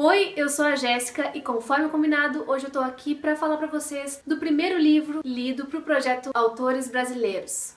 Oi, eu sou a Jéssica e conforme combinado, hoje eu tô aqui pra falar pra vocês do primeiro livro lido pro projeto Autores Brasileiros.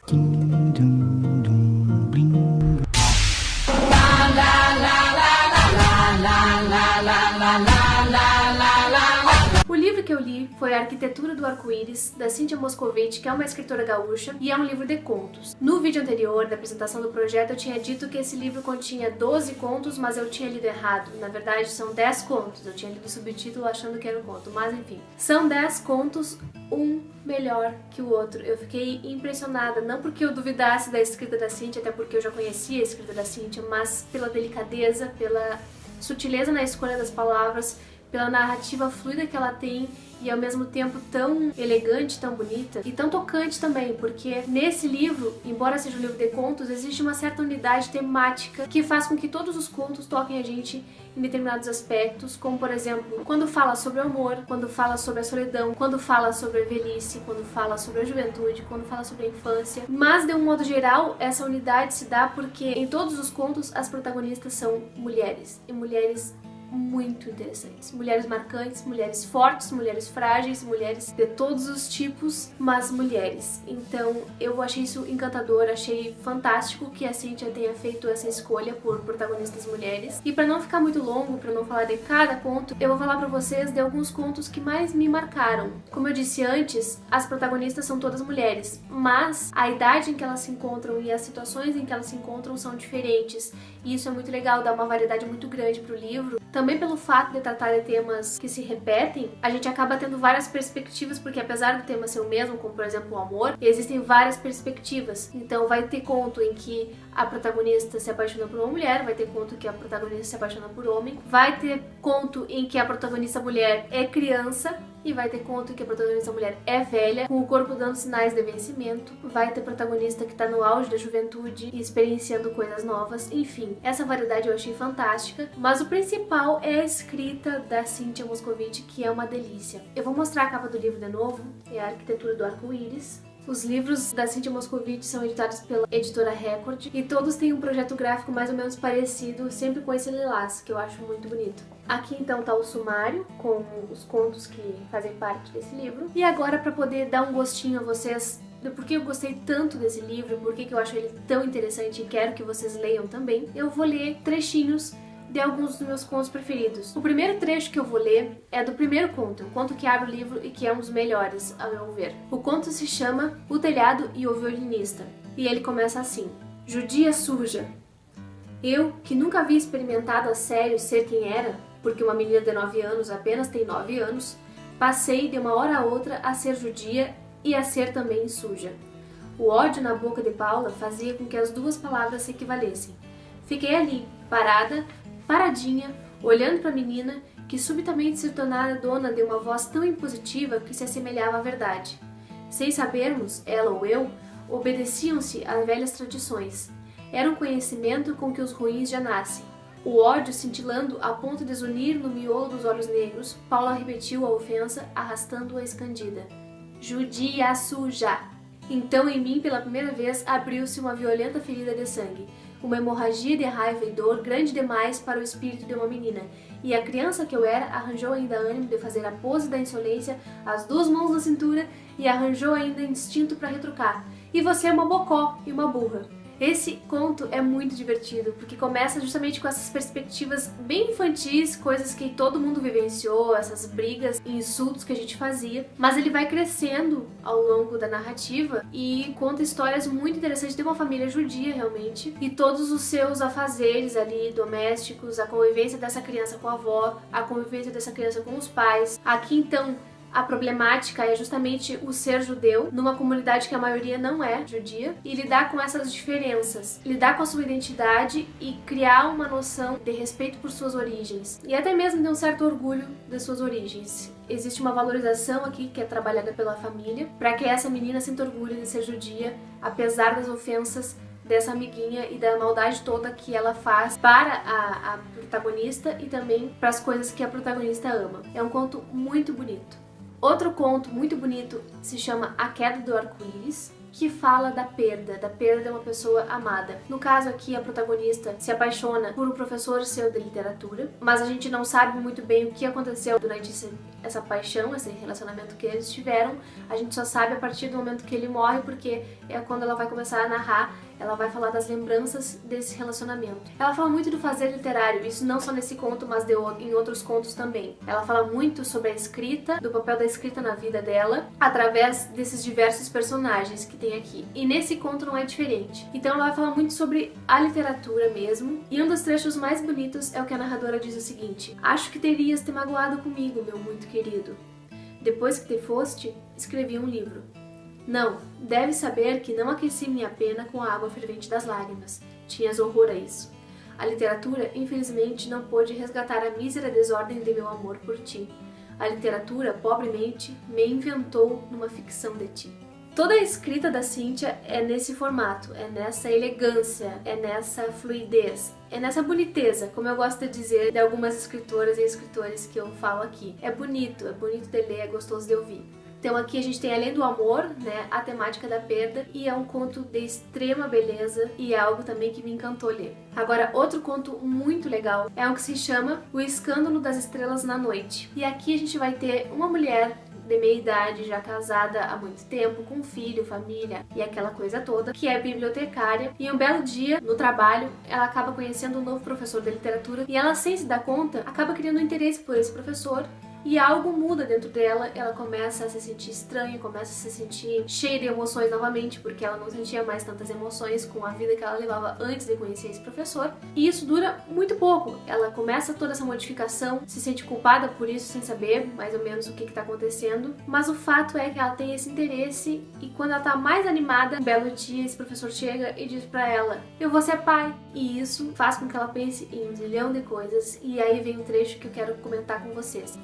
O livro que eu li foi A Arquitetura do Arco-Íris, da Cíntia Moscovitch, que é uma escritora gaúcha, e é um livro de contos. No vídeo anterior da apresentação do projeto eu tinha dito que esse livro continha 12 contos, mas eu tinha lido errado. Na verdade são 10 contos, eu tinha lido o subtítulo achando que era um conto, mas enfim. São 10 contos, um melhor que o outro. Eu fiquei impressionada, não porque eu duvidasse da escrita da Cíntia, até porque eu já conhecia a escrita da Cíntia, mas pela delicadeza, pela sutileza na escolha das palavras, pela narrativa fluida que ela tem e ao mesmo tempo tão elegante, tão bonita e tão tocante também, porque nesse livro, embora seja um livro de contos, existe uma certa unidade temática que faz com que todos os contos toquem a gente em determinados aspectos, como por exemplo, quando fala sobre o amor, quando fala sobre a solidão, quando fala sobre a velhice, quando fala sobre a juventude, quando fala sobre a infância. Mas de um modo geral, essa unidade se dá porque em todos os contos as protagonistas são mulheres, e mulheres muito interessantes. Mulheres marcantes, mulheres fortes, mulheres frágeis, mulheres de todos os tipos, mas mulheres. Então eu achei isso encantador, achei fantástico que a Cíntia tenha feito essa escolha por protagonistas mulheres. E para não ficar muito longo, para não falar de cada conto, eu vou falar para vocês de alguns contos que mais me marcaram. Como eu disse antes, as protagonistas são todas mulheres, mas a idade em que elas se encontram e as situações em que elas se encontram são diferentes. E isso é muito legal, dá uma variedade muito grande pro livro. Também pelo fato de tratar de temas que se repetem, a gente acaba tendo várias perspectivas, porque apesar do tema ser o mesmo, como por exemplo o amor, existem várias perspectivas. Então vai ter conto em que a protagonista se apaixona por uma mulher, vai ter conto em que a protagonista se apaixona por homem, vai ter conto em que a protagonista mulher é criança, e vai ter conto em que a protagonista mulher é velha, com o corpo dando sinais de vencimento, vai ter protagonista que tá no auge da juventude e experienciando coisas novas, enfim. Essa variedade eu achei fantástica, mas o principal é a escrita da Cíntia Moscovitch, que é uma delícia. Eu vou mostrar a capa do livro de novo, é A Arquitetura do Arco-Íris. Os livros da Cíntia Moscovitch são editados pela editora Record e todos têm um projeto gráfico mais ou menos parecido, sempre com esse lilás, que eu acho muito bonito. Aqui então tá o sumário, com os contos que fazem parte desse livro. E agora, para poder dar um gostinho a vocês do porquê eu gostei tanto desse livro, porquê eu acho ele tão interessante e quero que vocês leiam também, eu vou ler trechinhos de alguns dos meus contos preferidos. O primeiro trecho que eu vou ler é do primeiro conto, o conto que abre o livro e que é um dos melhores, ao meu ver. O conto se chama O Telhado e o Violinista, e ele começa assim: Judia suja. Eu, que nunca havia experimentado a sério ser quem era, porque uma menina de 9 anos apenas tem 9 anos, passei de uma hora a outra a ser judia e a ser também suja. O ódio na boca de Paula fazia com que as duas palavras se equivalessem. Fiquei ali, paradinha, olhando para a menina, que subitamente se tornara dona de uma voz tão impositiva que se assemelhava à verdade. Sem sabermos, ela ou eu, obedeciam-se às velhas tradições. Era um conhecimento com que os ruins já nascem. O ódio cintilando a ponto de desunir no miolo dos olhos negros, Paula repetiu a ofensa, arrastando-a escandida. Judia suja! Então em mim, pela primeira vez, abriu-se uma violenta ferida de sangue. Uma hemorragia de raiva e dor grande demais para o espírito de uma menina, e a criança que eu era arranjou ainda ânimo de fazer a pose da insolência, as duas mãos na cintura, e arranjou ainda instinto para retrucar. E você é uma bocó e uma burra. Esse conto é muito divertido, porque começa justamente com essas perspectivas bem infantis, coisas que todo mundo vivenciou, essas brigas e insultos que a gente fazia, mas ele vai crescendo ao longo da narrativa e conta histórias muito interessantes de uma família judia realmente, e todos os seus afazeres ali domésticos, a convivência dessa criança com a avó, a convivência dessa criança com os pais. Aqui então a problemática é justamente o ser judeu, numa comunidade que a maioria não é judia, e lidar com essas diferenças, lidar com a sua identidade e criar uma noção de respeito por suas origens, e até mesmo de um certo orgulho das suas origens. Existe uma valorização aqui que é trabalhada pela família, para que essa menina sinta orgulho de ser judia, apesar das ofensas dessa amiguinha e da maldade toda que ela faz para a protagonista e também para as coisas que a protagonista ama. É um conto muito bonito. Outro conto muito bonito se chama A Queda do Arco-Íris. que fala da perda de uma pessoa amada. No caso aqui, a protagonista se apaixona por um professor seu de literatura, mas a gente não sabe muito bem o que aconteceu durante essa paixão, esse relacionamento que eles tiveram. A gente só sabe a partir do momento que ele morre, porque é quando ela vai começar a narrar, ela vai falar das lembranças desse relacionamento. Ela fala muito do fazer literário, isso não só nesse conto, mas em outros contos também. Ela fala muito sobre a escrita, do papel da escrita na vida dela, através desses diversos personagens que tem aqui. E nesse conto não é diferente. Então ela vai falar muito sobre a literatura mesmo, e um dos trechos mais bonitos é o que a narradora diz o seguinte: acho que terias te magoado comigo, meu muito querido. Depois que te foste, escrevi um livro. Não, deves saber que não aqueci minha pena com a água fervente das lágrimas. Tinhas horror a isso. A literatura, infelizmente, não pôde resgatar a mísera desordem de meu amor por ti. A literatura, pobremente, me inventou numa ficção de ti. Toda a escrita da Cíntia é nesse formato, é nessa elegância, é nessa fluidez, é nessa boniteza, como eu gosto de dizer de algumas escritoras e escritores que eu falo aqui. É bonito de ler, é gostoso de ouvir. Então aqui a gente tem, além do amor, né, a temática da perda, e é um conto de extrema beleza e é algo também que me encantou ler. Agora, outro conto muito legal é um que se chama O Escândalo das Estrelas na Noite. E aqui a gente vai ter uma mulher de meia idade, já casada há muito tempo, com filho, família e aquela coisa toda, que é bibliotecária, e um belo dia, no trabalho, ela acaba conhecendo um novo professor de literatura e ela, sem se dar conta, acaba criando um interesse por esse professor. E algo muda dentro dela, ela começa a se sentir estranha, começa a se sentir cheia de emoções novamente, porque ela não sentia mais tantas emoções com a vida que ela levava antes de conhecer esse professor. E isso dura muito pouco. Ela começa toda essa modificação, se sente culpada por isso, sem saber mais ou menos o que está acontecendo. Mas o fato é que ela tem esse interesse, e quando ela está mais animada, um belo dia esse professor chega e diz pra ela: eu vou ser pai. E isso faz com que ela pense em um zilhão de coisas, e aí vem um trecho que eu quero comentar com vocês.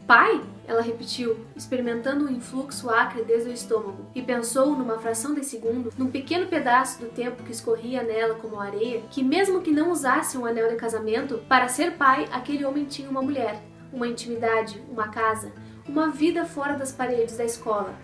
Pai? Ela repetiu, experimentando um influxo acre desde o estômago, e pensou, numa fração de segundo, num pequeno pedaço do tempo que escorria nela como areia, que mesmo que não usasse um anel de casamento, para ser pai, aquele homem tinha uma mulher, uma intimidade, uma casa, uma vida fora das paredes da escola.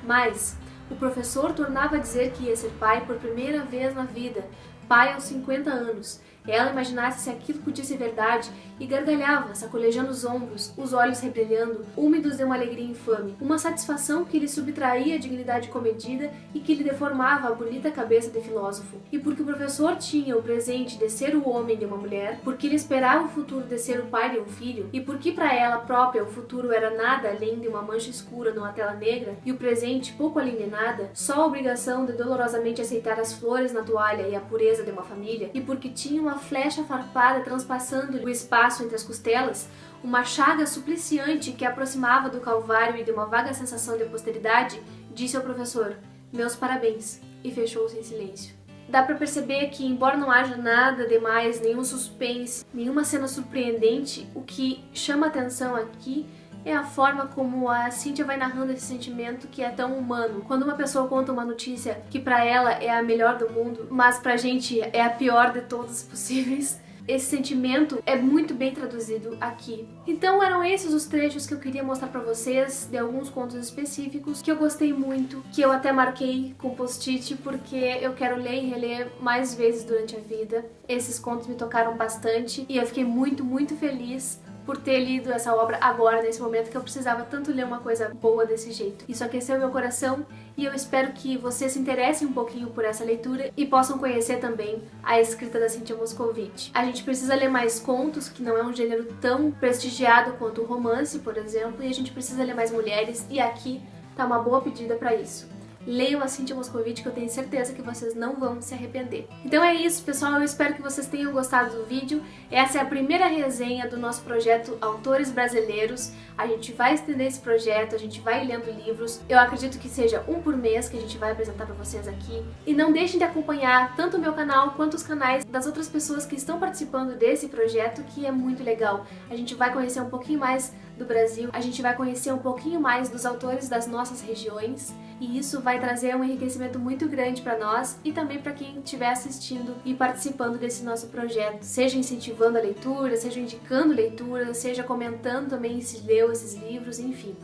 Mas o professor tornava a dizer que ia ser pai por primeira vez na vida, pai aos 50 anos. Ela imaginasse se aquilo podia ser verdade e gargalhava, sacolejando os ombros, os olhos rebrilhando, úmidos de uma alegria infame, uma satisfação que lhe subtraía a dignidade comedida e que lhe deformava a bonita cabeça de filósofo. E porque o professor tinha o presente de ser o homem de uma mulher, porque ele esperava o futuro de ser o pai de um filho, e porque para ela própria o futuro era nada além de uma mancha escura numa tela negra, e o presente pouco além de nada, só a obrigação de dolorosamente aceitar as flores na toalha e a pureza de uma família, e porque tinha uma flecha farpada transpassando o espaço entre as costelas, uma chaga supliciante que aproximava do calvário e de uma vaga sensação de posteridade, disse ao professor: meus parabéns, e fechou-se em silêncio. Dá pra perceber que, embora não haja nada demais, nenhum suspense, nenhuma cena surpreendente, o que chama atenção aqui é a forma como a Cíntia vai narrando esse sentimento que é tão humano. Quando uma pessoa conta uma notícia que pra ela é a melhor do mundo, mas pra gente é a pior de todas possíveis, esse sentimento é muito bem traduzido aqui. Então eram esses os trechos que eu queria mostrar pra vocês, de alguns contos específicos que eu gostei muito, que eu até marquei com post-it porque eu quero ler e reler mais vezes durante a vida. Esses contos me tocaram bastante e eu fiquei muito feliz por ter lido essa obra agora, nesse momento que eu precisava tanto ler uma coisa boa desse jeito. Isso aqueceu meu coração e eu espero que vocês se interessem um pouquinho por essa leitura e possam conhecer também a escrita da Cíntia Moscovitch. A gente precisa ler mais contos, que não é um gênero tão prestigiado quanto o romance, por exemplo, e a gente precisa ler mais mulheres, e aqui tá uma boa pedida para isso. Leiam a Cíntia Moscovitch, que eu tenho certeza que vocês não vão se arrepender. Então é isso, pessoal, eu espero que vocês tenham gostado do vídeo. Essa é a primeira resenha do nosso projeto Autores Brasileiros. A gente vai estender esse projeto, a gente vai lendo livros. Eu acredito que seja um por mês que a gente vai apresentar para vocês aqui. E não deixem de acompanhar tanto o meu canal quanto os canais das outras pessoas que estão participando desse projeto, que é muito legal. A gente vai conhecer um pouquinho mais do Brasil, a gente vai conhecer um pouquinho mais dos autores das nossas regiões, e isso vai trazer um enriquecimento muito grande para nós e também para quem estiver assistindo e participando desse nosso projeto, seja incentivando a leitura, seja indicando leitura, seja comentando também se leu esses livros, enfim.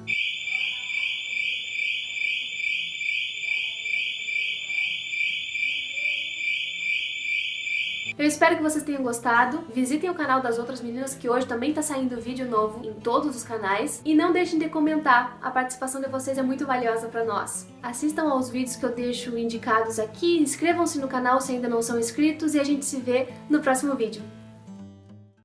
Eu espero que vocês tenham gostado. Visitem o canal das outras meninas, que hoje também tá saindo vídeo novo em todos os canais. E não deixem de comentar, a participação de vocês é muito valiosa pra nós. Assistam aos vídeos que eu deixo indicados aqui, inscrevam-se no canal se ainda não são inscritos e a gente se vê no próximo vídeo.